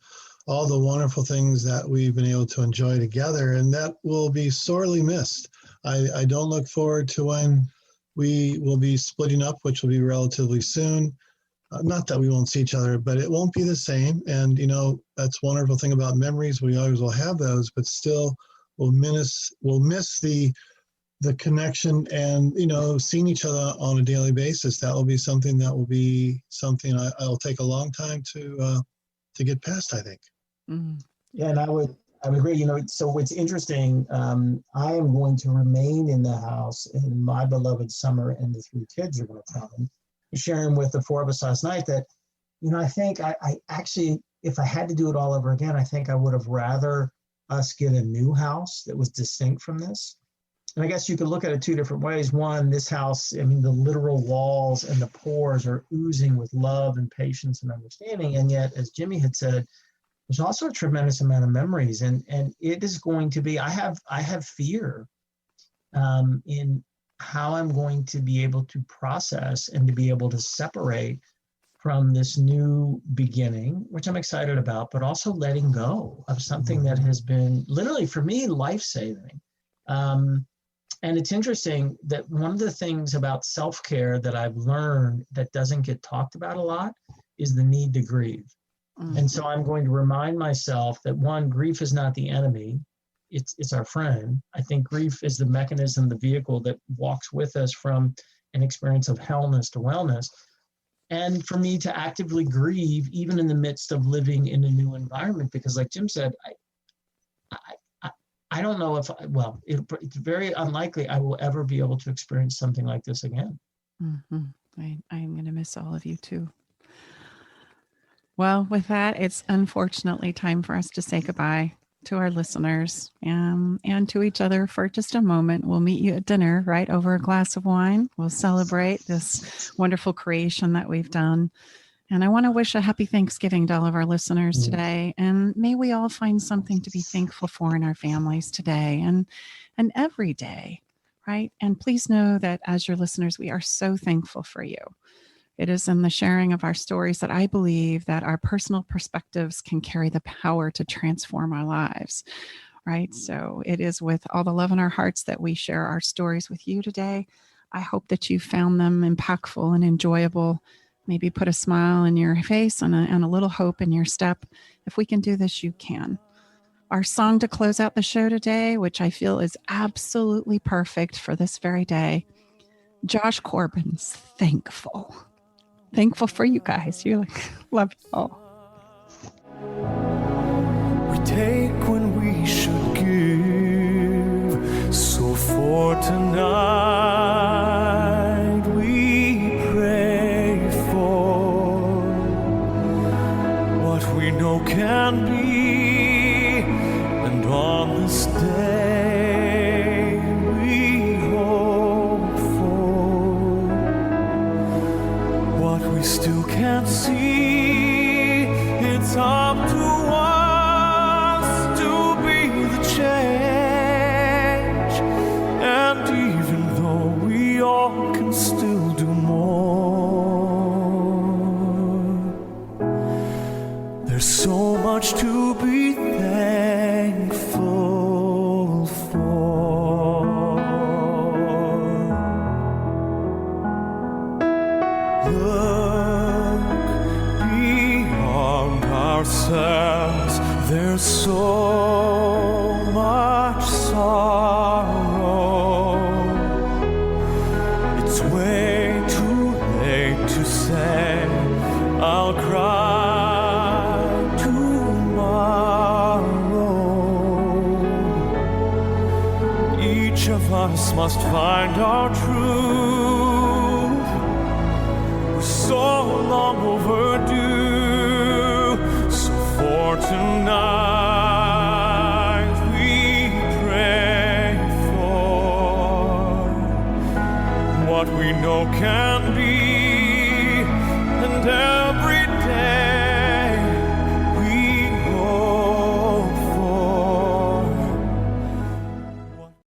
all the wonderful things that we've been able to enjoy together, and that will be sorely missed. I don't look forward to when we will be splitting up, which will be relatively soon. Not that we won't see each other, but it won't be the same. And, that's a wonderful thing about memories. We always will have those, but still we'll miss the connection and, seeing each other on a daily basis. That will be something I'll take a long time to get past, I think. Mm-hmm. Yeah, and I would agree. So what's interesting, I am going to remain in the house, and my beloved Summer and the three kids are going to come. Sharing with the four of us last night that, I think I actually, if I had to do it all over again, I think I would have rather us get a new house that was distinct from this. And I guess you could look at it two different ways. One, this house, the literal walls and the pores are oozing with love and patience and understanding. And yet, as Jimmy had said, there's also a tremendous amount of memories. And it is going to be, I have fear in how I'm going to be able to process and to be able to separate from this new beginning, which I'm excited about, but also letting go of something that has been literally for me life-saving. And it's interesting that one of the things about self-care that I've learned that doesn't get talked about a lot is the need to grieve. Mm-hmm. And so I'm going to remind myself that one, grief is not the enemy. It's our friend. I think grief is the mechanism, the vehicle that walks with us from an experience of hellness to wellness. And for me to actively grieve, even in the midst of living in a new environment, because like Jim said, I don't know if, it's very unlikely I will ever be able to experience something like this again. Mm-hmm. I'm going to miss all of you too. Well, with that, it's unfortunately time for us to say goodbye to our listeners and to each other for just a moment. We'll meet you at dinner, right, over a glass of wine. We'll celebrate this wonderful creation that we've done. And I want to wish a happy Thanksgiving to all of our listeners today. And may we all find something to be thankful for in our families today and every day, right? And please know that as your listeners, we are so thankful for you. It is in the sharing of our stories that I believe that our personal perspectives can carry the power to transform our lives, right? So it is with all the love in our hearts that we share our stories with you today. I hope that you found them impactful and enjoyable. Maybe put a smile in your face and a little hope in your step. If we can do this, you can. Our song to close out the show today, which I feel is absolutely perfect for this very day, Josh Corbin's Thankful. Thankful for you guys. You love you all. We take when we should give. So for tonight we pray for what we know can be, and on this day we hope for what we still can't see. It's up to us to be the change, and even though we all can still do more, there's so much to be thankful for. Look beyond ourselves, there's so much sorrow. It's way too late to say I'll cry tomorrow. Each of us must find our truth. We're so long overdue. So for tonight we pray for what we know can be, and every day